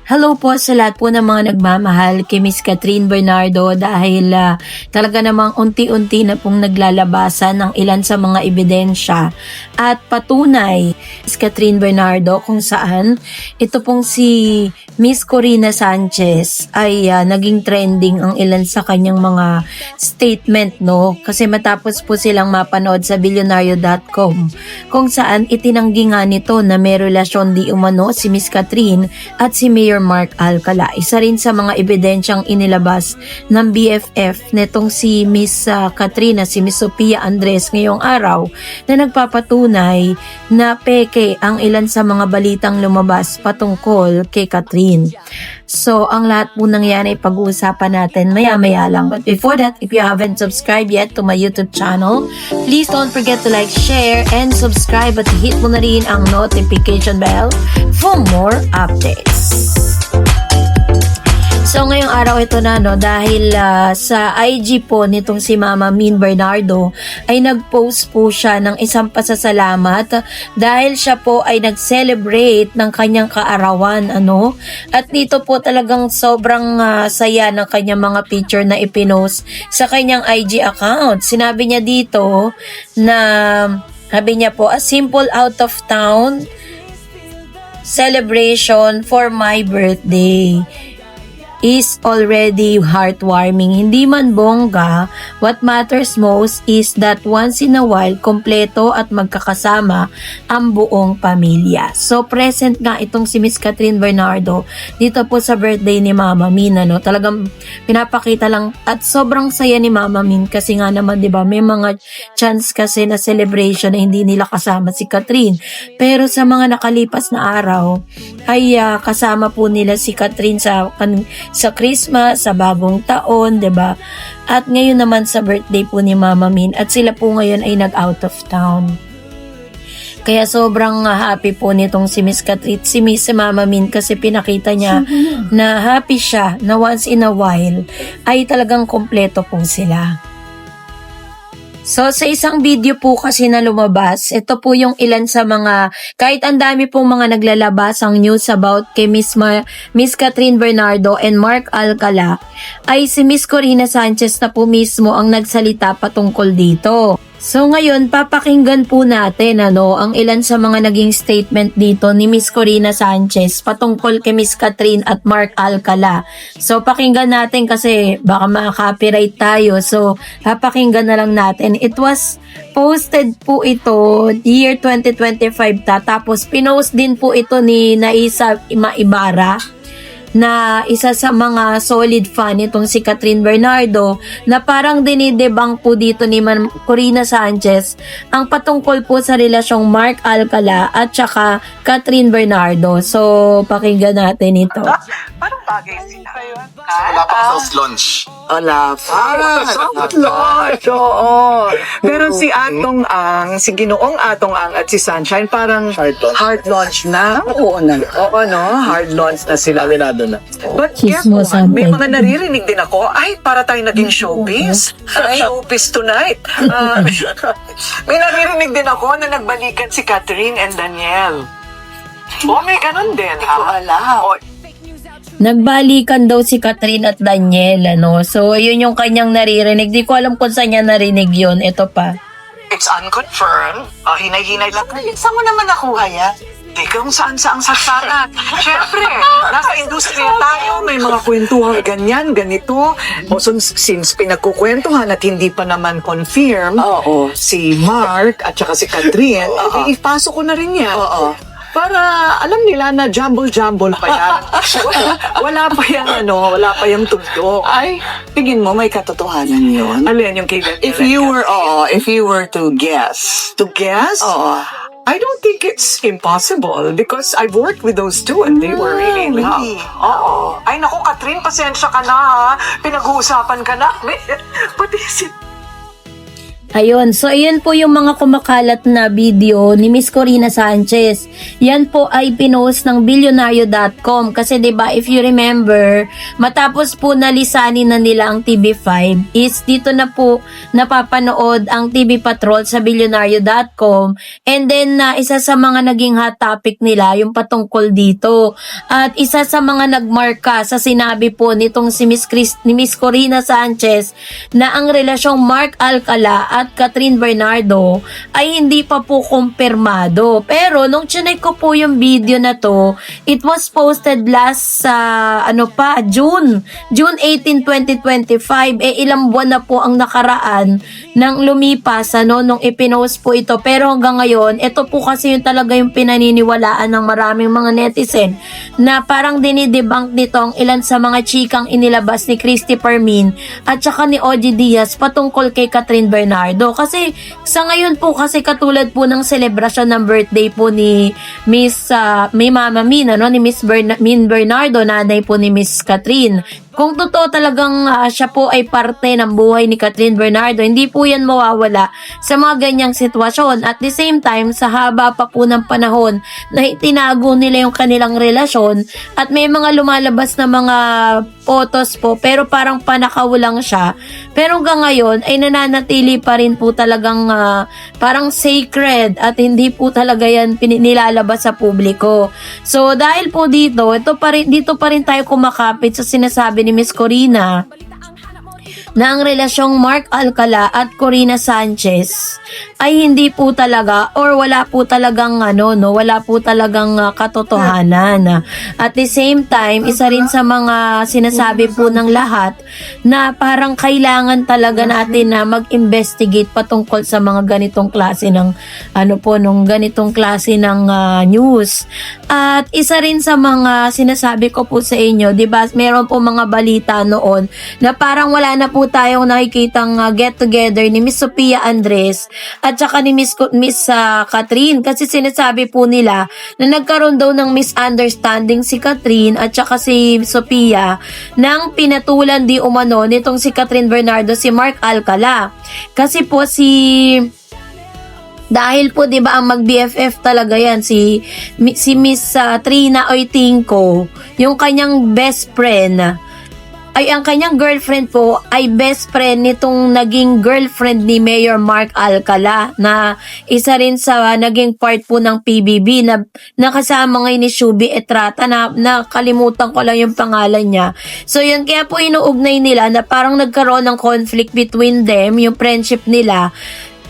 Hello po sa lahat po ng mga nagmamahal kay Miss Catherine Bernardo dahil talaga namang unti-unti na pong naglalabasan ng ilan sa mga ebidensya at patunay Miss Catherine Bernardo kung saan ito pong si Miss Corina Sanchez ay naging trending ang ilan sa kanyang mga statement, no? Kasi matapos po silang mapanood sa billionario.com kung saan itinanggi nga nito na may relasyon di umano si Miss Catherine at si Mayor Mark Alcala. Isa rin sa mga ebidensyang inilabas ng BFF netong si Miss Katrina, si Miss Sophia Andres ngayong araw na nagpapatunay na peke ang ilan sa mga balitang lumabas patungkol kay Catherine. So, ang lahat po ng yan ay pag-uusapan natin maya-maya lang. But before that, if you haven't subscribed yet to my YouTube channel, please don't forget to like, share, and subscribe at hit mo na rin ang notification bell for more updates. So ngayong araw ito na dahil sa IG po nitong si Mama Min Bernardo ay nag-post po siya ng isang pasasalamat dahil siya po ay nag-celebrate ng kanyang kaarawan at dito po talagang sobrang saya ng kanyang mga picture na ipinost sa kanyang IG account. Sinabi niya dito na sabi niya po, a simple out of town celebration for my birthday is already heartwarming. Hindi man bongga, what matters most is that once in a while, kompleto at magkakasama ang buong pamilya. So, present nga itong si Miss Catherine Bernardo dito po sa birthday ni Mama Min. Talagang pinapakita lang at sobrang saya ni Mama Min kasi nga naman, di ba, may mga chance kasi na celebration na hindi nila kasama si Catherine. Pero sa mga nakalipas na araw, ay kasama po nila si Catherine sa Christmas, sa bagong taon, 'di ba? At ngayon naman sa birthday po ni Mama Min at sila po ngayon ay nag-out of town. Kaya sobrang happy po nitong si Miss Catherine, si Mama Min kasi pinakita niya na happy siya na once in a while ay talagang kompleto po sila. So, sa isang video po kasi na lumabas, ito po yung ilan sa mga, kahit ang dami pong mga naglalabas ang news about kay Miss Catherine Bernardo and Mark Alcala, ay si Miss Corina Sanchez na po mismo ang nagsalita patungkol dito. So ngayon, papakinggan po natin ang ilan sa mga naging statement dito ni Miss Corina Sanchez patungkol kay Miss Catherine at Mark Alcala. So pakinggan natin kasi baka ma-copyright tayo. So papakinggan na lang natin. It was posted po ito year 2025 tapos pinost din po ito ni Naisa Ibarra na isa sa mga solid fan itong si Catherine Bernardo na parang dinidebang po dito ni Corina Sanchez ang patungkol po sa relasyong Mark Alcala at saka Catherine Bernardo. So, pakinggan natin ito. Parang bagay sila. Wala pa soft launch. Wala pa. Soft launch, oo. Pero si Atong Ang, si Ginoong Atong Ang at si Sunshine parang hard launch na. Oo na. Oo, no? Hard launch na sila. Aminado na. But guess what? May mga naririnig din ako, ay, para tayo naging showbiz. Showbiz tonight. May naririnig din ako na nagbalikan si Catherine and Daniel. Oh, may ganun din. Hindi ko alam. Nagbalikan daw si Catherine at Daniel, So, yun yung kanyang naririnig. Di ko alam kung saan niya narinig yun. Ito pa. It's unconfirmed. Hinay-hinay lang. Saan mo naman nakuha yan? Di kung saan-saang saksakan. Siyempre, nasa industriya tayo, may mga kwentuhan ganyan, ganito. O since pinagkukwentuhan at hindi pa naman confirm, si Mark at saka si Catherine, ipasok ko na rin yan. Para alam nila na jumble-jumble pa yan. Wala pa yan, wala pa yung tuldok. Ay, tingin mo may katotohanan yun? Alin yung kay If you were to guess. To guess? I don't think it's impossible because I've worked with those two and they were really in love. Ay, naku, Catherine, pasensya ka na ha. Pinag-uusapan ka na. Pati si Ayun, so ayan po yung mga kumakalat na video ni Miss Corina Sanchez. Yan po ay pinost ng Billionario.com kasi 'di ba if you remember, matapos po nalisanin na nila ang TV5 is dito na po napapanood ang TV Patrol sa Billionario.com, and then isa sa mga naging hot topic nila yung patungkol dito. At isa sa mga nagmarka sa sinabi po nitong si Miss Corina Sanchez na ang relasyong Mark Alcala at Catherine Bernardo ay hindi pa po kumpirmado. Pero nung chinek ko po yung video na to, it was posted last sa June 18, 2025. Ilang buwan na po ang nakaraan nang lumipas nung ipinost po ito. Pero hanggang ngayon, ito po kasi yung talaga yung pinaniniwalaan ng maraming mga netizen na parang dinidebunk nito ang ilan sa mga chikang inilabas ni Christy Fermin at saka ni Ogie Diaz patungkol kay Catherine Bernardo. Kasi sa ngayon po kasi katulad po ng selebrasyon ng birthday po ni Mama Min, ni Min Bernardo, nanay po ni Miss Catherine. Kung totoo talagang siya po ay parte ng buhay ni Catherine Bernardo, hindi po yan mawawala sa mga ganyang sitwasyon. At the same time, sa haba pa po ng panahon na itinago nila yung kanilang relasyon at may mga lumalabas na mga photos po pero parang panakaw lang siya. Pero hanggang ngayon ay nananatili pa rin po talagang parang sacred at hindi po talaga yan nilalabas sa publiko. So dahil po dito pa rin tayo kumakapit sa sinasabi ni Miss Corina na ang relasyong Mark Alcala at Corina Sanchez ay hindi po talaga or wala po talagang katotohanan. At the same time, isa rin sa mga sinasabi po ng lahat na parang kailangan talaga natin na mag-investigate patungkol sa mga ganitong klase ng news. At isa rin sa mga sinasabi ko po sa inyo, 'di ba? Meron po mga balita noon na parang wala na po tayong nakikitang get together ni Miss Sophia Andres at saka ni Miss Catherine, kasi sinasabi po nila na nagkaroon daw ng misunderstanding si Catherine at saka si Sophia nang pinatulan di umano nitong si Catherine Bernardo si Mark Alcala. Kasi po dahil po 'di ba ang mag-BFF talaga yan si Miss Trina Oitinco, yung kanyang best friend ay ang kanyang girlfriend po ay best friend nitong naging girlfriend ni Mayor Mark Alcala na isa rin sa naging part po ng PBB na nakasama ngayon ni Shubi Estrada na nakalimutan ko lang yung pangalan niya. So yun, kaya po inuugnay nila na parang nagkaroon ng conflict between them, yung friendship nila.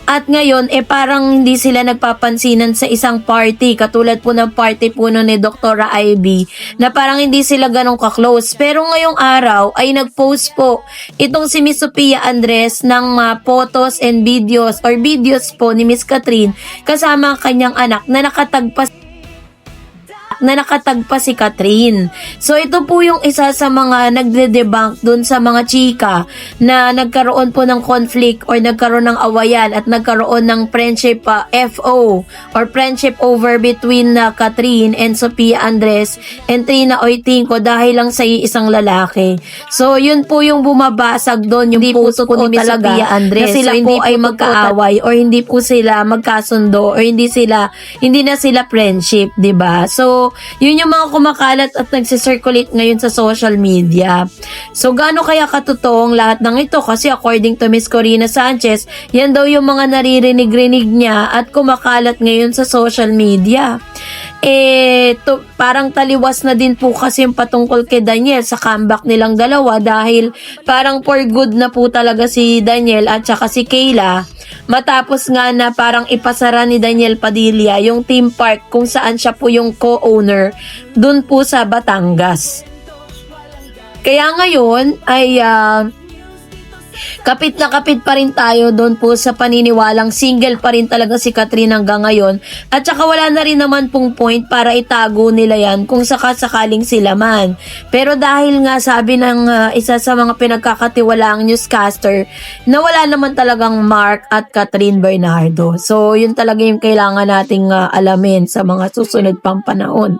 At ngayon, parang hindi sila nagpapansinan sa isang party. Katulad po ng party po ni Dr. Ivy, na parang hindi sila ganun ka-close. Pero ngayong araw, ay nag-post po itong si Miss Sophia Andres ng photos and videos po ni Miss Catherine kasama ang kanyang anak na nakatagpa si Catherine. So ito po yung isa sa mga nagde-debunk dun sa mga chika na nagkaroon po ng conflict or nagkaroon ng awayan at nagkaroon ng friendship FO or friendship over between Catherine and Sophia Andres and Trina Oitinco dahil lang sa isang lalaki. So yun po yung bumabasag doon, yung post po ni Miss Sophia Andres na sila po ay magkaaway or hindi po sila magkasundo or hindi na sila friendship, 'di ba? So yun yung mga kumakalat at nagsisirculate ngayon sa social media. So, gaano kaya katotoong lahat ng ito? Kasi according to Miss Corina Sanchez, yan daw yung mga naririnig-rinig niya at kumakalat ngayon sa social media. Parang taliwas na din po kasi yung patungkol kay Daniel sa comeback nilang dalawa dahil parang for good na po talaga si Daniel at saka si Kayla. Matapos nga na parang ipasara ni Daniel Padilla yung theme park kung saan siya po yung co-owner dun po sa Batangas. Kaya ngayon ay kapit na kapit pa rin tayo doon po sa paniniwalang single pa rin talaga si Catherine hanggang ngayon. At saka wala na rin naman pong point para itago nila yan kung sakasakaling sila man. Pero dahil nga sabi ng isa sa mga pinagkakatiwalaang newscaster na wala naman talagang Mark at Catherine Bernardo. So yun talaga yung kailangan nating alamin sa mga susunod pang panahon.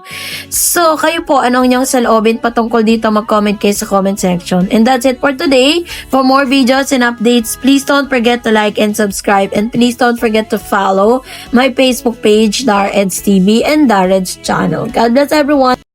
So kayo po, anong inyong saloobin patungkol dito? Mag-comment kayo sa comment section. And that's it for today. For more videos videos and updates, please don't forget to like and subscribe. And please don't forget to follow my Facebook page, Dareds TV, and Dareds channel. God bless everyone!